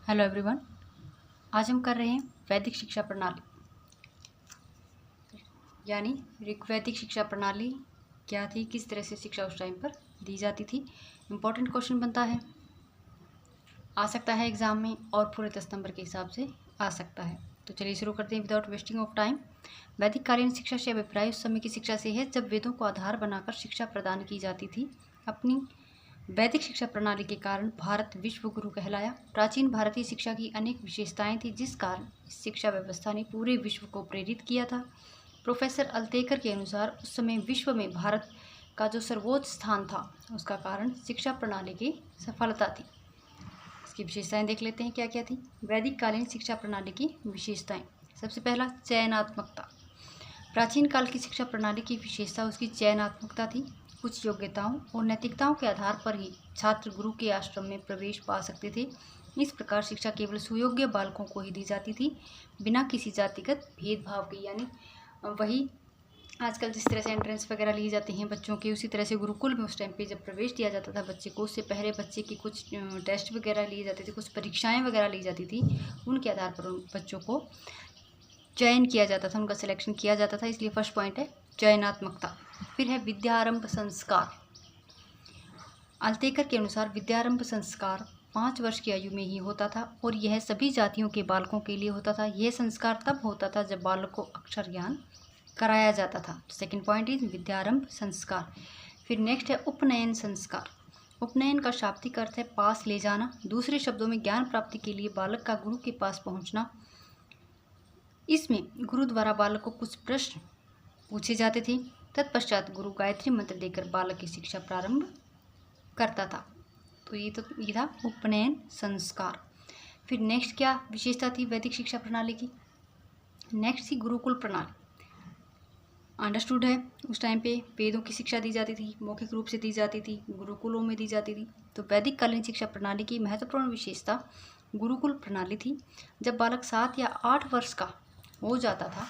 Hello everyone. आज हम कर रहे हैं वैदिक शिक्षा प्रणाली, यानी ऋग्वैदिक शिक्षा प्रणाली क्या थी, किस तरह से शिक्षा उस टाइम पर दी जाती थी। इम्पोर्टेंट क्वेश्चन बनता है, आ सकता है एग्जाम में और पूरे 10 नंबर के हिसाब से आ सकता है। तो चलिए शुरू करते हैं विदाउट वेस्टिंग ऑफ टाइम। वैदिक कालीन शिक्षा से अभिप्राय उस समय की शिक्षा से है जब वेदों को आधार बनाकर शिक्षा प्रदान की जाती थी। अपनी वैदिक शिक्षा प्रणाली के कारण भारत विश्व गुरु कहलाया। प्राचीन भारतीय शिक्षा की अनेक विशेषताएं थी जिस कारण इस शिक्षा व्यवस्था ने पूरे विश्व को प्रेरित किया था। प्रोफेसर अल्तेकर के अनुसार उस समय विश्व में भारत का जो सर्वोच्च स्थान था उसका कारण शिक्षा प्रणाली की सफलता थी। इसकी विशेषताएं देख लेते हैं क्या क्या थी। वैदिक कालीन शिक्षा प्रणाली की विशेषताएं। सबसे पहला, चयनात्मकता। प्राचीन काल की शिक्षा प्रणाली की विशेषता उसकी चयनात्मकता थी। कुछ योग्यताओं और नैतिकताओं के आधार पर ही छात्र गुरु के आश्रम में प्रवेश पा सकते थे। इस प्रकार शिक्षा केवल सुयोग्य बालकों को ही दी जाती थी, बिना किसी जातिगत भेदभाव के। यानी वही आजकल जिस तरह से एंट्रेंस वगैरह लिए जाते हैं बच्चों के, उसी तरह से गुरुकुल में उस टाइम पे जब प्रवेश दिया जाता था बच्चे को, उससे पहले बच्चे की कुछ टेस्ट वगैरह लिए जाते थे, कुछ परीक्षाएं वगैरह ली जाती थी। उनके आधार पर उन बच्चों को चयन किया जाता था, उनका सिलेक्शन किया जाता था। इसलिए फर्स्ट पॉइंट है चयनात्मकता। फिर है विद्यारंभ संस्कार। अल्तेकर के अनुसार विद्यारंभ संस्कार 5 वर्ष की आयु में ही होता था और यह सभी जातियों के बालकों के लिए होता था। यह संस्कार तब होता था जब बालक को अक्षर ज्ञान कराया जाता था। सेकंड पॉइंट इज विद्यारंभ संस्कार। फिर नेक्स्ट है उपनयन संस्कार। उपनयन का शाब्दिक अर्थ है पास ले जाना। दूसरे शब्दों में ज्ञान प्राप्ति के लिए बालक का गुरु के पास पहुंचना। इसमें गुरु द्वारा बालक को कुछ प्रश्न पूछे जाते थे, तत्पश्चात गुरु गायत्री मंत्र देकर बालक की शिक्षा प्रारंभ करता था। तो ये था उपनयन संस्कार। फिर नेक्स्ट क्या विशेषता थी वैदिक शिक्षा प्रणाली की। नेक्स्ट थी गुरुकुल प्रणाली। अंडरस्टूड है, उस टाइम पे वेदों की शिक्षा दी जाती थी, मौखिक रूप से दी जाती थी, गुरुकुलों में दी जाती थी। तो वैदिक कालीन शिक्षा प्रणाली की महत्वपूर्ण विशेषता गुरुकुल प्रणाली थी। जब बालक 7 या 8 वर्ष का हो जाता था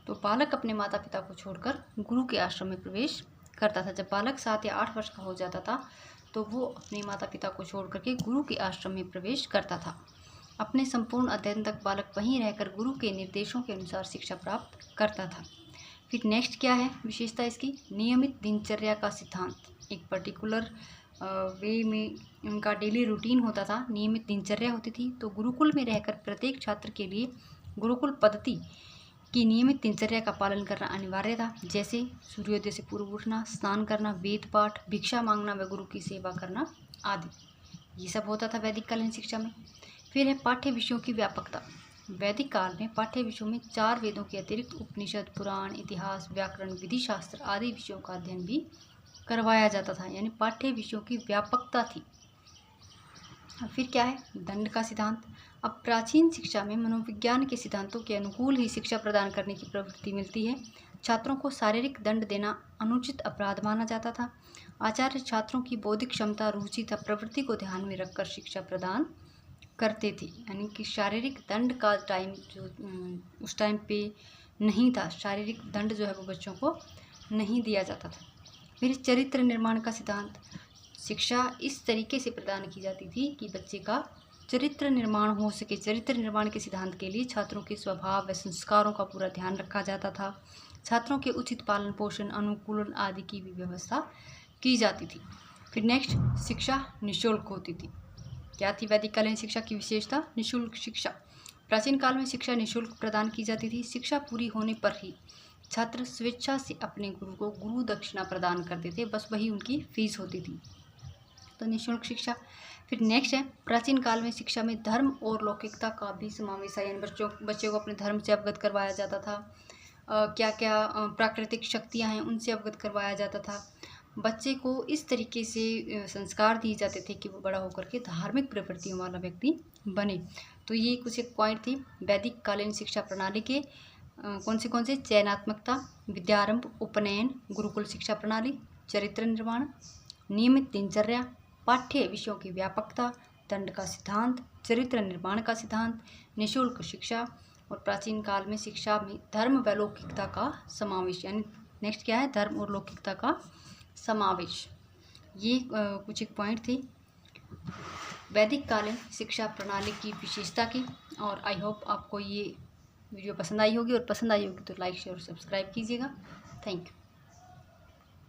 तो बालक अपने माता पिता को छोड़कर गुरु के आश्रम में प्रवेश करता था। जब बालक 7 या 8 वर्ष का हो जाता था तो वो अपने माता पिता को छोड़ करके गुरु के आश्रम में प्रवेश करता था। अपने संपूर्ण अध्ययन तक बालक वहीं रहकर गुरु के निर्देशों के अनुसार शिक्षा प्राप्त करता था। फिर नेक्स्ट क्या है विशेषता इसकी, नियमित दिनचर्या का सिद्धांत। एक पर्टिकुलर वे में उनका डेली रूटीन होता था, नियमित दिनचर्या होती थी। तो गुरुकुल में रहकर प्रत्येक छात्र के लिए गुरुकुल पद्धति की नियमित दिनचर्या का पालन करना अनिवार्य था, जैसे सूर्योदय से पूर्व उठना, स्नान करना, वेद पाठ, भिक्षा मांगना व गुरु की सेवा करना आदि। ये सब होता था वैदिक कालीन शिक्षा में। फिर है पाठ्य विषयों की व्यापकता। वैदिक काल में पाठ्य विषयों में 4 वेदों के अतिरिक्त उपनिषद, पुराण, इतिहास, व्याकरण, विधि शास्त्र आदि विषयों का अध्ययन भी करवाया जाता था, यानी पाठ्य विषयों की व्यापकता थी। फिर क्या है दंड का सिद्धांत। अब प्राचीन शिक्षा में मनोविज्ञान के सिद्धांतों के अनुकूल ही शिक्षा प्रदान करने की प्रवृत्ति मिलती है। छात्रों को शारीरिक दंड देना अनुचित अपराध माना जाता था। आचार्य छात्रों की बौद्धिक क्षमता, रुचि तथा प्रवृत्ति को ध्यान में रखकर शिक्षा प्रदान करते थे, यानी कि शारीरिक दंड का टाइम जो उस टाइम पे नहीं था, शारीरिक दंड जो है वो बच्चों को नहीं दिया जाता था। फिर चरित्र निर्माण का सिद्धांत। शिक्षा इस तरीके से प्रदान की जाती थी कि बच्चे का चरित्र निर्माण हो सके। चरित्र निर्माण के सिद्धांत के लिए छात्रों के स्वभाव व संस्कारों का पूरा ध्यान रखा जाता था। छात्रों के उचित पालन पोषण, अनुकूलन आदि की भी व्यवस्था की जाती थी। फिर नेक्स्ट शिक्षा निःशुल्क होती थी। क्या थी वैदिक कालीन शिक्षा की विशेषता, निःशुल्क शिक्षा। प्राचीन काल में शिक्षा निःशुल्क प्रदान की जाती थी। शिक्षा पूरी होने पर ही छात्र स्वेच्छा से अपने गुरु को गुरु दक्षिणा प्रदान करते थे, बस वही उनकी फीस होती थी। तो निःशुल्क शिक्षा। फिर नेक्स्ट है प्राचीन काल में शिक्षा में धर्म और लौकिकता का भी समावेश है, यानी बच्चे को अपने धर्म से अवगत करवाया जाता था। क्या क्या प्राकृतिक शक्तियाँ हैं उनसे अवगत करवाया जाता था। बच्चे को इस तरीके से संस्कार दिए जाते थे कि वो बड़ा होकर के धार्मिक प्रवृत्तियों वाला व्यक्ति बने। तो ये कुछ एक पॉइंट थी वैदिक कालीन शिक्षा प्रणाली के। कौन से चयनात्मकता, विद्यारंभ, उपनयन, गुरुकुल शिक्षा प्रणाली, चरित्र निर्माण, नियमित दिनचर्या, पाठ्य विषयों की व्यापकता, दंड का सिद्धांत, चरित्र निर्माण का सिद्धांत, निःशुल्क शिक्षा और प्राचीन काल में शिक्षा में धर्म व लौकिकता का समावेश। यानी नेक्स्ट क्या है, धर्म और लौकिकता का समावेश। ये कुछ एक पॉइंट थे वैदिक कालीन शिक्षा प्रणाली की विशेषता की। और आई होप आपको ये वीडियो पसंद आई होगी, और पसंद आई होगी तो लाइक शेयर और सब्सक्राइब कीजिएगा। Thank you.